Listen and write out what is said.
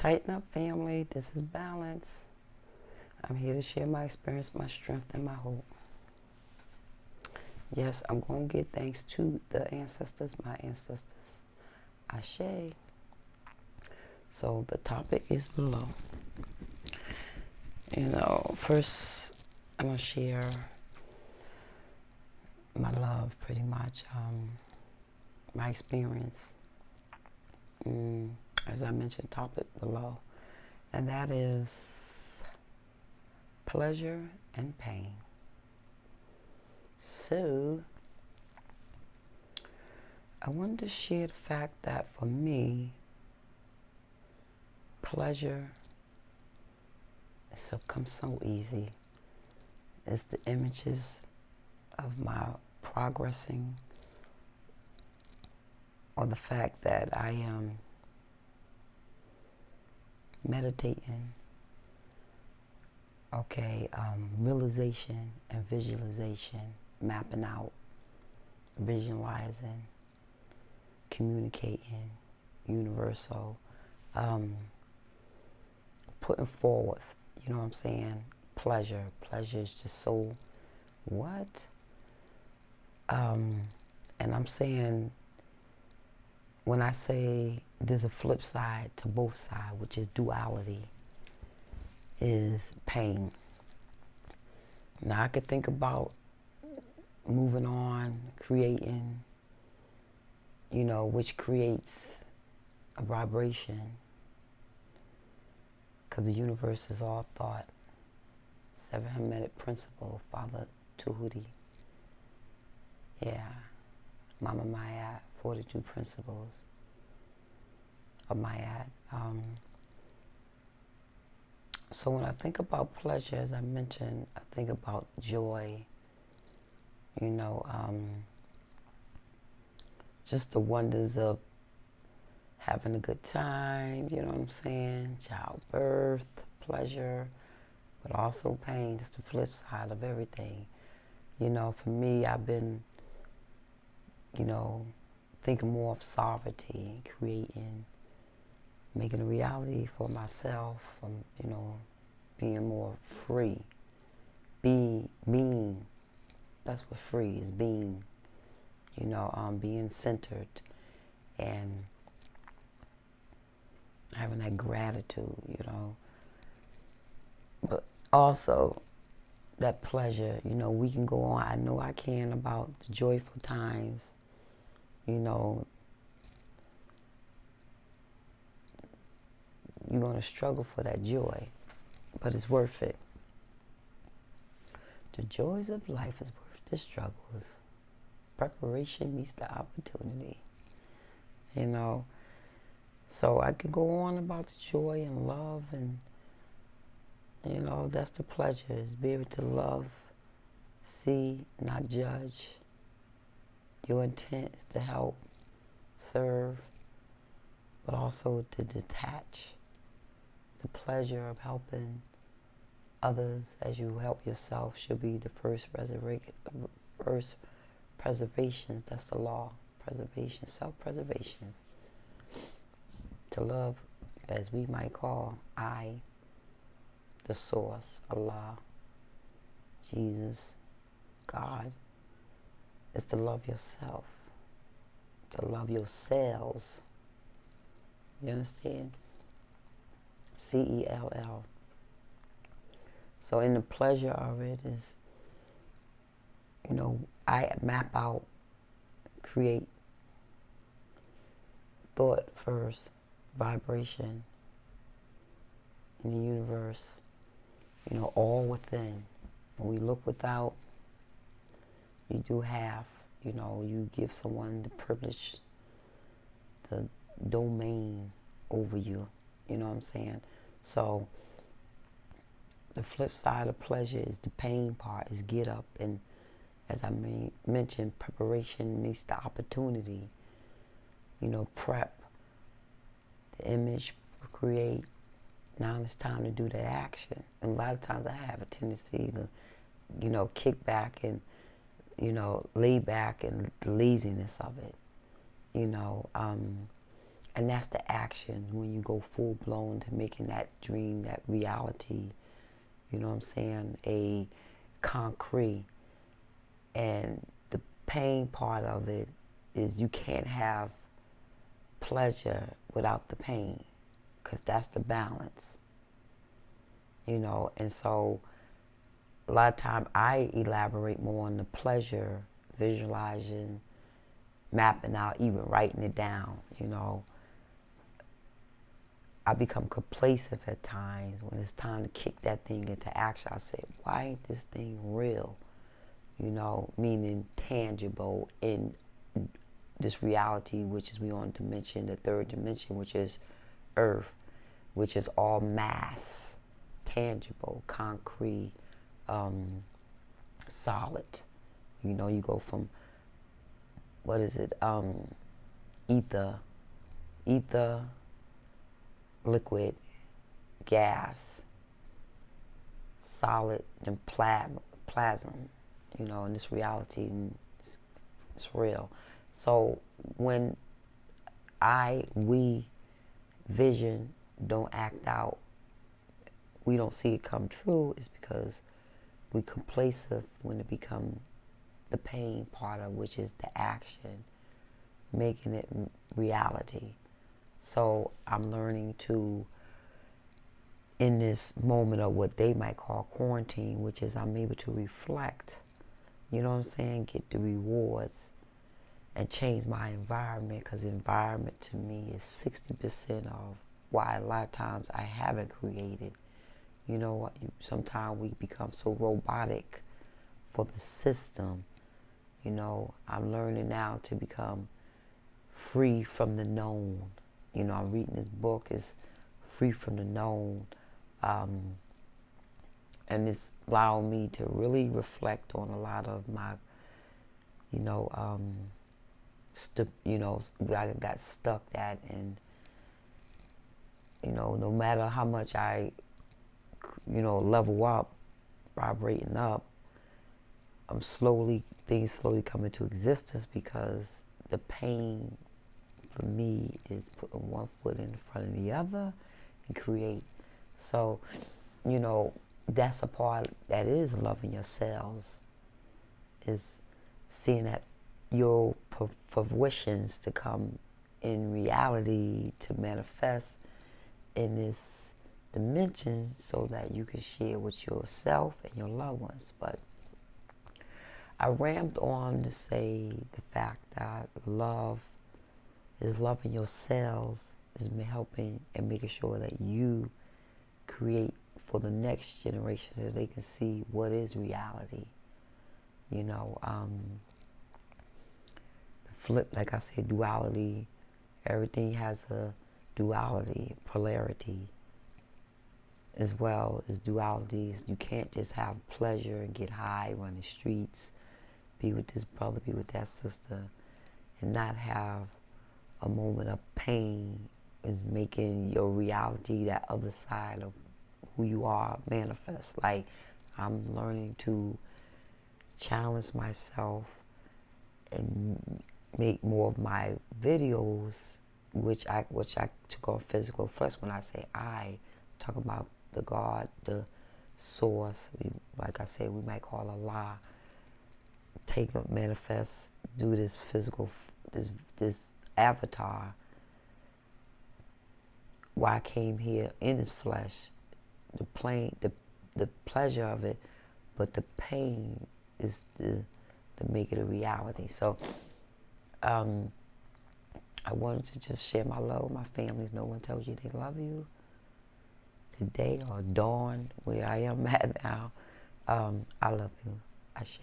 Tighten up, family. This is Balance. I'm here to share my experience, my strength, and my hope. Yes, I'm going to give thanks to the ancestors, my ancestors. Ashe. So the topic is below. First I'm going to share my love, pretty much, my experience. As I mentioned, topic below. And that is pleasure and pain. So, I wanted to share the fact that for me, pleasure comes so easy. It's the images of my progressing, or the fact that I am meditating, realization and visualization, mapping out, visualizing, communicating, universal, putting forward, you know what I'm saying? Pleasure is just so, what? And I'm saying, when I say there's a flip side to both sides, which is duality, is pain. Now I could think about moving on, creating, which creates a vibration, because the universe is all thought. 7 Hermetic Principle, Father Tahuti. Yeah. Mama Mayat, 42 Principles of Mayat. So when I think about pleasure, as I mentioned, I think about joy, just the wonders of having a good time, you know what I'm saying? Childbirth, pleasure, but also pain, just the flip side of everything. For me, I've been, thinking more of sovereignty, creating, making a reality for myself, from, being more free. Being, that's what free is, being, being centered and having that gratitude, But also that pleasure, we can go on. I know I can, about the joyful times, you're going to struggle for that joy, but it's worth it. The joys of life is worth the struggles. Preparation meets the opportunity, So I could go on about the joy and love, and, that's the pleasure, is be able to love, see, not judge. Your intent is to help, serve, but also to detach. The pleasure of helping others as you help yourself should be the first preservation. That's the law. Preservation, self-preservation. To love, as we might call I, the source, Allah, Jesus, God, is to love yourself, to love yourselves. You understand? CELL. So in the pleasure of it is, I map out, create, thought first, vibration in the universe, all within. When we look without, you do have, you give someone the privilege, the domain over you, you know what I'm saying? So the flip side of pleasure is the pain part, is get up, and as I mentioned, preparation meets the opportunity. Prep, the image, create. Now it's time to do the action. And a lot of times I have a tendency to, kick back and, lay back, and the laziness of it. And that's the action when you go full blown to making that dream, that reality, you know what I'm saying, a concrete. And the pain part of it is you can't have pleasure without the pain, because that's the balance, you know. And so a lot of time I elaborate more on the pleasure, visualizing, mapping out, even writing it down, you know. I become complacent at times when it's time to kick that thing into action. I say, why ain't this thing real? You know, meaning tangible in this reality, which is we on dimension, the third dimension, which is earth, which is all mass, tangible, concrete, solid. You know, you go from, what is it, ether, liquid, gas, solid, and plasm, you know, in this reality, and it's real. So when we vision don't act out, we don't see it come true, is because we complacent when it become the pain part of, which is the action, making it reality. So I'm learning to, in this moment of what they might call quarantine, which is I'm able to reflect, you know what I'm saying, get the rewards and change my environment, because environment to me is 60% of why a lot of times I haven't created. You know, sometimes we become so robotic for the system. You know, I'm learning now to become free from the known. You know, I'm reading this book, is Free from the Known. And it's allowed me to really reflect on a lot of my, you know, I got stuck at. And, you know, no matter how much I, you know, level up, vibrating up, things slowly come into existence, because the pain for me is putting one foot in front of the other and create. So, you know, that's a part that is loving yourselves, is seeing that your fruitions to come in reality, to manifest in this dimension, so that you can share with yourself and your loved ones. But I rammed on to say the fact that love is loving yourselves, is helping and making sure that you create for the next generation, so they can see what is reality. You know, the flip, like I said, duality. Everything has a duality, polarity, as well as dualities. You can't just have pleasure and get high, run the streets, be with this brother, be with that sister, and not have a moment of pain, is making your reality, that other side of who you are, manifest. Like, I'm learning to challenge myself and make more of my videos, which I took on physical flesh. When I say I, talk about the God, the source, like I said, we might call Allah, take up, manifest, do this physical, this avatar. Why I came here in this flesh, the pleasure of it, but the pain is to make it a reality. So I wanted to just share my love with my family. If no one tells you they love you today or dawn, where I am at now, I love you. Ashe.